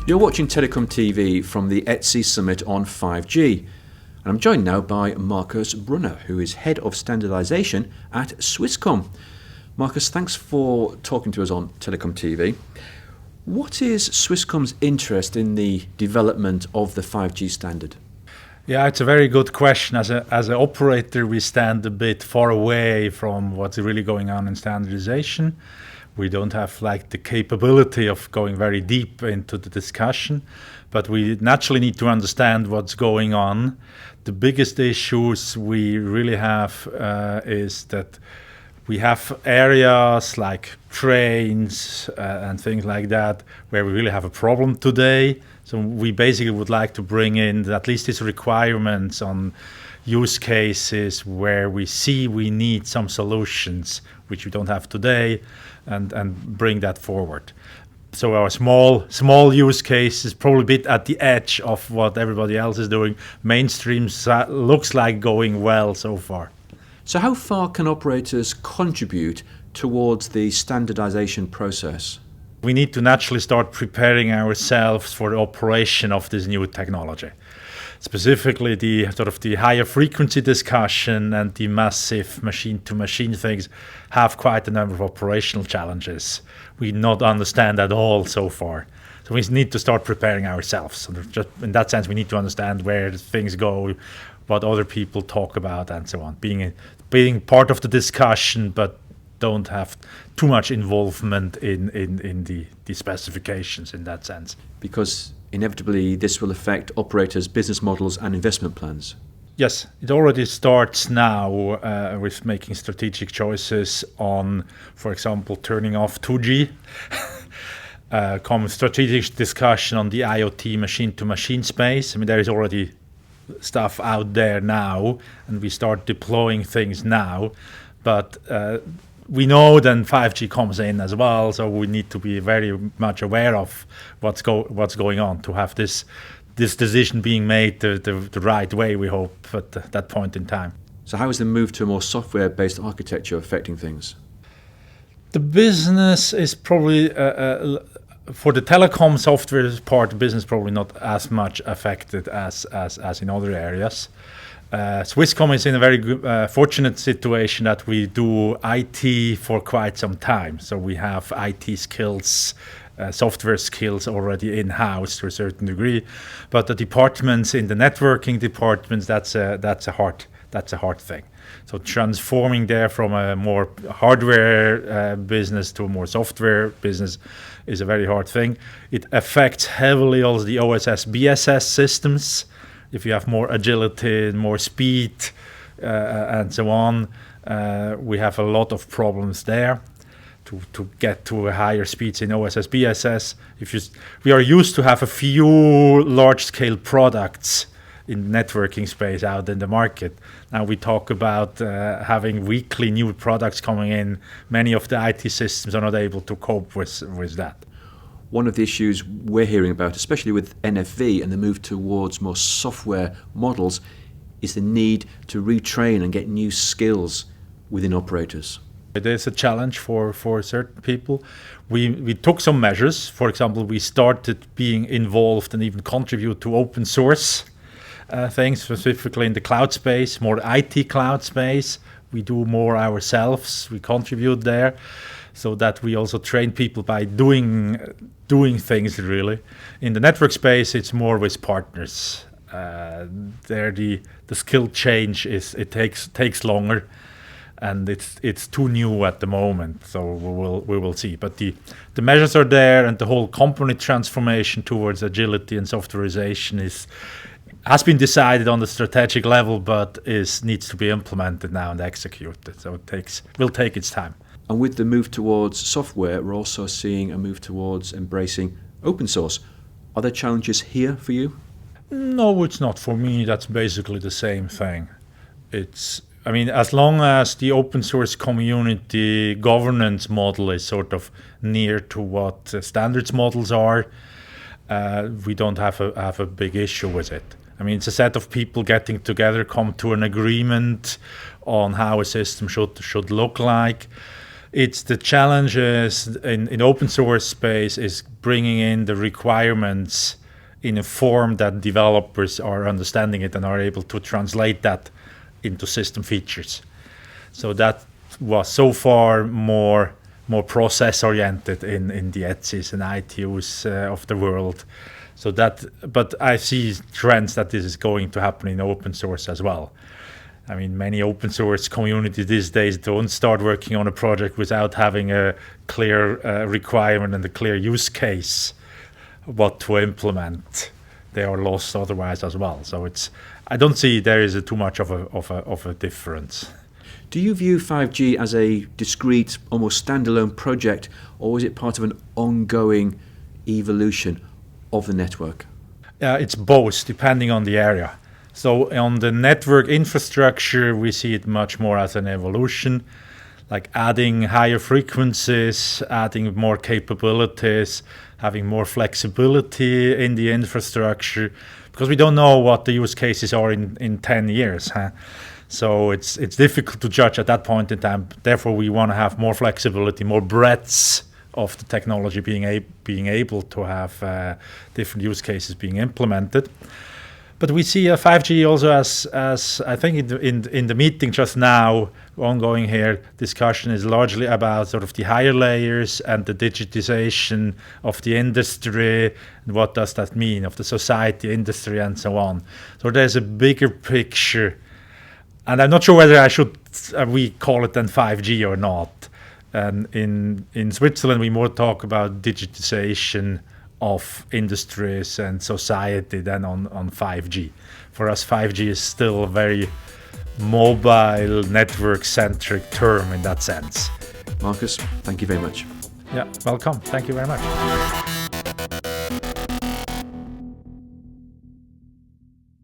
You're watching Telecom TV from the ETSI Summit on 5G. And I'm joined now by Marcus Brunner, who is Head of Standardisation at Swisscom. Marcus, thanks for talking to us on Telecom TV. What is Swisscom's interest in the development of the 5G standard? Yeah, it's a very good question. As an operator, we stand a bit far away from what's really going on in standardization. We don't have the capability of going very deep into the discussion, but we naturally need to understand what's going on. The biggest issues we really have is that we have areas like trains and things like that where we really have a problem today. So we basically would like to bring in at least these requirements on use cases where we see we need some solutions which we don't have today, and bring that forward. So our small use case is probably a bit at the edge of what everybody else is doing. Mainstream looks like going well so far. So how far can operators contribute towards the standardization process? We need to naturally start preparing ourselves for the operation of this new technology. Specifically, the higher frequency discussion and the massive machine-to-machine things have quite a number of operational challenges we not understand at all so far. So we need to start preparing ourselves. So just in that sense, we need to understand where things go, what other people talk about, and so on. Being part of the discussion, but don't have too much involvement in the specifications in that sense. Because inevitably this will affect operators' business models and investment plans. Yes, it already starts now with making strategic choices on, for example, turning off 2G. Common strategic discussion on the IoT machine-to-machine space. I mean, there is already stuff out there now, and we start deploying things now. But we know then 5G comes in as well, so we need to be very much aware of what's going on to have this decision being made the right way, we hope, at that point in time. So how is the move to a more software-based architecture affecting things? The business is probably, for the telecom software part, the business probably not as much affected as in other areas. Swisscom is in a very good, fortunate situation that we do IT for quite some time. So we have IT skills, software skills already in-house to a certain degree. But the departments in the networking departments, that's a hard thing. So transforming there from a more hardware business to a more software business is a very hard thing. It affects heavily also the OSS, BSS systems. If you have more agility, more speed, and so on, we have a lot of problems there to get to higher speeds in OSS, BSS. We are used to have a few large-scale products in the networking space out in the market. Now we talk about having weekly new products coming in. Many of the IT systems are not able to cope with that. One of the issues we're hearing about, especially with NFV and the move towards more software models, is the need to retrain and get new skills within operators. It is a challenge for certain people. We took some measures. For example, we started being involved and even contribute to open source things, specifically in the cloud space, more IT cloud space. We do more ourselves. We contribute there, so that we also train people by doing things really. In the network space, it's more with partners. There the skill change it takes longer, and it's too new at the moment. So we will see. But the measures are there, and the whole company transformation towards agility and softwareization has been decided on the strategic level, but needs to be implemented now and executed. So will take its time. And with the move towards software, we're also seeing a move towards embracing open source. Are there challenges here for you? No, it's not. For me, that's basically the same thing. As long as the open source community governance model is sort of near to what standards models are, we don't have a big issue with it. It's a set of people getting together, come to an agreement on how a system should look like. It's the challenges in open source space is bringing in the requirements in a form that developers are understanding it and are able to translate that into system features. So that was so far more process oriented in the ETSIs and ITUs of the world. So that, but I see trends that this is going to happen in open source as well. I mean, many open source communities these days don't start working on a project without having a clear requirement and a clear use case what to implement. They are lost otherwise as well. So I don't see there is too much of a difference. Do you view 5G as a discrete, almost standalone project, or is it part of an ongoing evolution of the network? It's both, depending on the area. So on the network infrastructure, we see it much more as an evolution, like adding higher frequencies, adding more capabilities, having more flexibility in the infrastructure, because we don't know what the use cases are in 10 years. So it's difficult to judge at that point in time. Therefore, we want to have more flexibility, more breadths of the technology being able to have different use cases being implemented. But we see 5G also as I think in the meeting just now, ongoing here, discussion is largely about sort of the higher layers and the digitization of the industry, and what does that mean of the society, industry, and so on. So there's a bigger picture, and I'm not sure whether I should we call it then 5G or not. And in Switzerland, we more talk about digitization of industries and society than on 5G. For us, 5G is still a very mobile, network-centric term in that sense. Marcus, thank you very much. Yeah, welcome. Thank you very much.